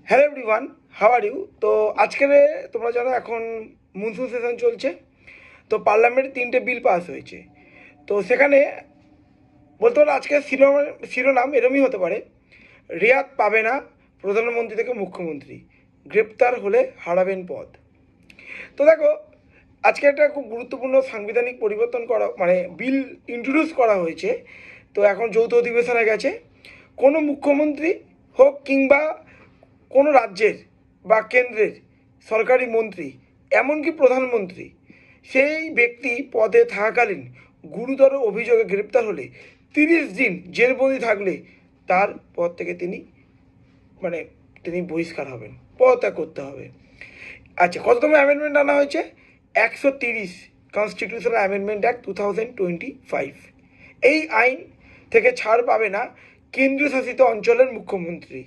Hello everyone, how are you? তো আজকের তোমরা জানো এখন মনসুন সেশন চলছে। তো পার্লামেন্টে 3টে বিল পাস হয়েছে। তো সেখানে বলতে পারো আজকের শিরোনাম এরমই হতে পারে, রেয়াত পাবে না প্রধানমন্ত্রী থেকে মুখ্যমন্ত্রী, গ্রেপ্তার হলে হারাবেন পদ। তো দেখো, আজকে একটা খুব গুরুত্বপূর্ণ সাংবিধানিক পরিবর্তন করা মানে বিল ইন্ট্রোডিউস করা হয়েছে। তো এখন যৌথ অধিবেশনে গেছে। কোনো মুখ্যমন্ত্রী হোক কিংবা কোনো রাজ্যের বা কেন্দ্রের সরকারি মন্ত্রী, এমনকি প্রধানমন্ত্রী, সেই ব্যক্তি পদে থাকাকালীন গুরুতর অভিযোগে গ্রেপ্তার হলে 30 দিন জেলবন্দি থাকলে তার পদ থেকে তিনি বহিষ্কার হবেন, পদত্যাগ করতে হবে। আচ্ছা, কততম অ্যামেন্ডমেন্ট আনা হয়েছে? 130 কনস্টিটিউশনাল অ্যামেন্ডমেন্ট অ্যাক্ট 2025। এই আইন থেকে ছাড় পাবে না কেন্দ্রীয় শাসিত অঞ্চলের মুখ্যমন্ত্রী,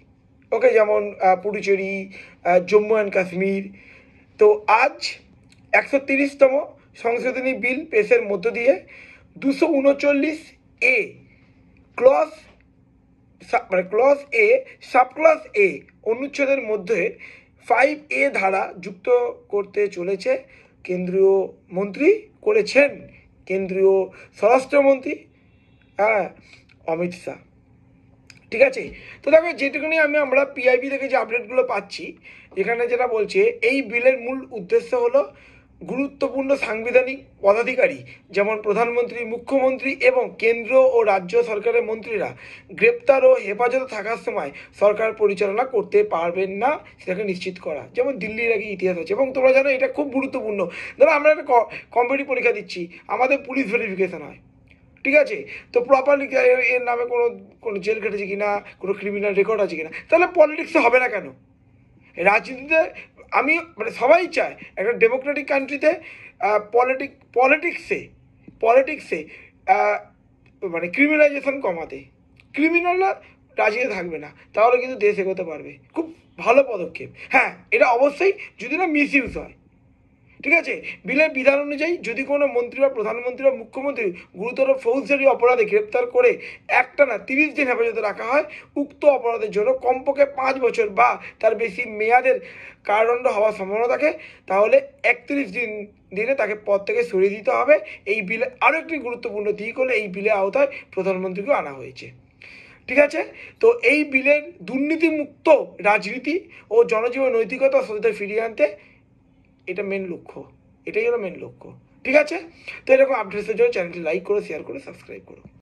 ওকে, যেমন পুডুচেরি, জম্মু অ্যান্ড কাশ্মীর। তো আজ 130তম সংশোধনী বিল পেশের মধ্য দিয়ে 239A ক্লজ এ সাবক্লজ এ অনুচ্ছেদের মধ্যে 5A ধারা যুক্ত করতে চলেছে কেন্দ্রীয় মন্ত্রী, করেছেন কেন্দ্রীয় স্বরাষ্ট্রমন্ত্রী অমিত শাহ। ঠিক আছে। তো দেখো, যেটুকুনি আমরা পিআইবি থেকে যে আপডেটগুলো পাচ্ছি, এখানে যেটা বলছে, এই বিলের মূল উদ্দেশ্য হলো গুরুত্বপূর্ণ সাংবিধানিক পদাধিকারী যেমন প্রধানমন্ত্রী, মুখ্যমন্ত্রী এবং কেন্দ্র ও রাজ্য সরকারের মন্ত্রীরা গ্রেপ্তার ও হেফাজতে থাকার সময় সরকার পরিচালনা করতে পারবেন না সেটাকে নিশ্চিত করা। যেমন দিল্লির আগে ইতিহাস আছে, এবং তোমরা জানো এটা খুব গুরুত্বপূর্ণ। ধরো আমরা একটা কম্পিটিটিভ পরীক্ষা দিচ্ছি, আমাদের পুলিশ ভেরিফিকেশন হয়, ঠিক আছে? তো প্রপারলি এর নামে কোনো জেল কেটেছে কিনা, কোনো ক্রিমিনাল রেকর্ড আছে কিনা, তাহলে পলিটিক্সে হবে না কেন? রাজনীতিতে আমি সবাই চায় একটা ডেমোক্রেটিক কান্ট্রিতে পলিটিক্সে ক্রিমিনালাইজেশন কমাতে, ক্রিমিনালরা রাজনীতি থাকবে না, তাহলে কিন্তু দেশ এগোতে পারবে। খুব ভালো পদক্ষেপ। হ্যাঁ, এটা অবশ্যই যদি না মিস ইউজ হয়। ঠিক আছে। বিলের বিধান অনুযায়ী যদি কোনো মন্ত্রী বা প্রধানমন্ত্রী বা মুখ্যমন্ত্রী গুরুতর ফৌজদারি অপরাধে গ্রেপ্তার করে একটানা 30 দিন হেফাজতে রাখা হয়, উক্ত অপরাধের জন্য কমপক্ষে 5 বছর বা তার বেশি মেয়াদের কারাদণ্ড হওয়ার সম্ভাবনা থাকে, তাহলে 31 দিনে তাকে পদ থেকে সরিয়ে দিতে হবে। এই বিলে আরও একটি গুরুত্বপূর্ণ দিক হলো, এই বিলের আওতায় প্রধানমন্ত্রীকেও আনা হয়েছে। ঠিক আছে। তো এই বিলের দুর্নীতিমুক্ত রাজনীতি ও জনজীবন নৈতিকতা সততা ফিরিয়ে আনতে এটা মেন লক্ষ্য, এটাই হলো মেন লক্ষ্য। ঠিক আছে। তো এরকম আপডেটসের জন্য চ্যানেলটি লাইক করো, শেয়ার করো, সাবস্ক্রাইব করো।